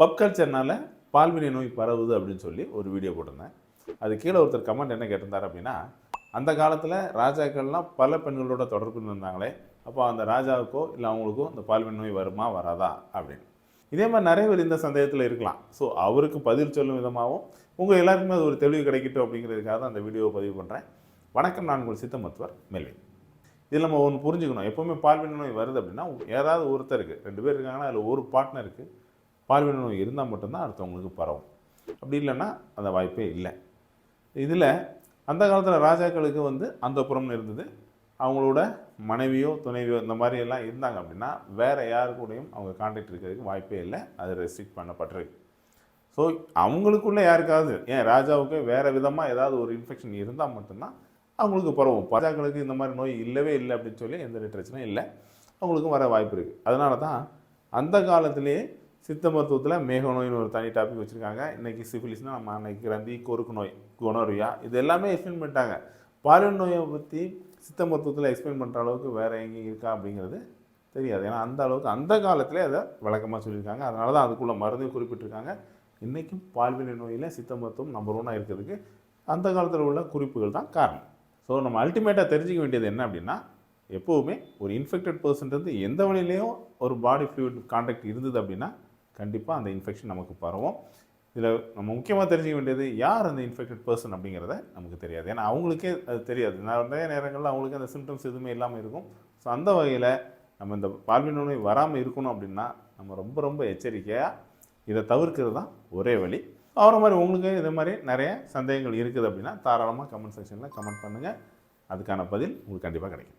பப் கல்ச்சர்னால பால்வினை நோய் பரவுது அப்படின்னு சொல்லி ஒரு வீடியோ போட்டிருந்தேன். அது கீழே ஒருத்தர் கமெண்ட் என்ன கேட்டிருந்தார் அப்படின்னா, அந்த காலத்தில் ராஜாக்கள்லாம் பல பெண்களோட தொடர்பு இருந்தாங்களே, அப்போ அந்த ராஜாவுக்கோ இல்லை அவங்களுக்கோ இந்த பால்வினை நோய் வருமா வராதா அப்படின்னு. இதே மாதிரி நிறைய பேர் இந்த சந்தேகத்தில் இருக்கலாம். ஸோ அவருக்கு பதில் சொல்லும் விதமாகவும் உங்கள் எல்லாருக்குமே அது ஒரு தெளிவு கிடைக்கட்டும் அப்படிங்கிறதுக்காக தான் அந்த வீடியோவை பதிவு பண்ணுறேன். வணக்கம், நான் உங்கள் சித்த மருத்துவர் மெல்வின். இதில் நம்ம ஒன்று புரிஞ்சுக்கணும். எப்போவுமே பால்வினை நோய் வருது அப்படின்னா யாராவது ஒருத்தருக்கு, 2 பேர் இருக்காங்கன்னா அதில் ஒரு பார்ட்னருக்கு பால்வினை நோய் இருந்தால் மட்டும்தான் அடுத்தவங்களுக்கு பரவும். அப்படி இல்லைன்னா அந்த வாய்ப்பே இல்லை. இதில் அந்த காலத்தில் ராஜாக்களுக்கு அந்தப்புறம்னு இருந்தது. அவங்களோட மனைவியோ துணைவியோ இந்த மாதிரி எல்லாம் இருந்தாங்க அப்படின்னா வேறு யாரு கூடயும் அவங்க கான்டாக்ட் இருக்கிறதுக்கு வாய்ப்பே இல்லை. அது ரெஸ்ட்ரிக்ட் பண்ணப்பட்டிருக்கு. ஸோ அவங்களுக்குள்ளே யாருக்காவது, ஏன் ராஜாவுக்கு வேறு விதமாக ஏதாவது ஒரு இன்ஃபெக்ஷன் இருந்தால் மட்டும்தான் அவங்களுக்கு பரவும். ராஜாக்களுக்கு இந்த மாதிரி நோய் இல்லவே இல்லை அப்படின்னு சொல்லி எந்த லிட்ரேச்சரும் இல்லை. அவங்களுக்கும் வர வாய்ப்பு இருக்குது. அதனால தான் அந்த காலத்திலேயே சித்த மருத்துவத்தில் மேக நோயின்னு ஒரு தனி டாபிக் வச்சுருக்காங்க. இன்றைக்கி சிஃபிலிஸ்னால் நம்ம அன்னைக்கு கிரந்தி, கொருக்கு நோய், கொனோரியா இது எல்லாமே எக்ஸ்பிளைன் பண்ணிட்டாங்க. பால்வினை நோயை பற்றி சித்த மருத்துவத்தில் எக்ஸ்பிளைன் பண்ணுற அளவுக்கு வேறு எங்கேயும் இருக்கா அப்படிங்கிறது தெரியாது. ஏன்னா அந்த அளவுக்கு அந்த காலத்திலே அதை விளக்கமாக சொல்லியிருக்காங்க. அதனால தான் அதுக்குள்ளே மருந்தையும் குறிப்பிட்டிருக்காங்க. இன்றைக்கும் பால்வினை நோயில் சித்த மருத்துவம் நம்பர் 1 இருக்கிறதுக்கு அந்த காலத்தில் உள்ள குறிப்புகள் தான் காரணம். ஸோ நம்ம அல்டிமேட்டாக தெரிஞ்சிக்க வேண்டியது என்ன அப்படின்னா, எப்போவுமே ஒரு இன்ஃபெக்டட் பர்சன்ட்டு எந்த வழியிலையும் ஒரு பாடி ஃப்ளூயிட் கான்டாக்ட் இருந்தது அப்படின்னா கண்டிப்பாக அந்த இன்ஃபெக்ஷன் நமக்கு பரவும். இதில் நம்ம முக்கியமாக தெரிஞ்சிக்க வேண்டியது யார் அந்த இன்ஃபெக்டட் பர்சன் அப்படிங்கிறத நமக்கு தெரியாது. ஏன்னா அவங்களுக்கே அது தெரியாது. நிறைய நேரங்களில் அவங்களுக்கு அந்த சிம்டம்ஸ் எதுவுமே இல்லாமல் இருக்கும். ஸோ அந்த வகையில் நம்ம இந்த பால்வினை நோய் வராமல் இருக்கணும் அப்படின்னா நம்ம ரொம்ப ரொம்ப எச்சரிக்கையாக இதை தவிர்க்கிறது தான் ஒரே வழி. அவரை மாதிரி உங்களுக்கு இதே மாதிரி நிறைய சந்தேகங்கள் இருக்குது அப்படின்னா தாராளமாக கமெண்ட் செக்ஷனில் கமெண்ட் பண்ணுங்கள். அதுக்கான பதில் உங்களுக்கு கண்டிப்பாக கிடைக்கும்.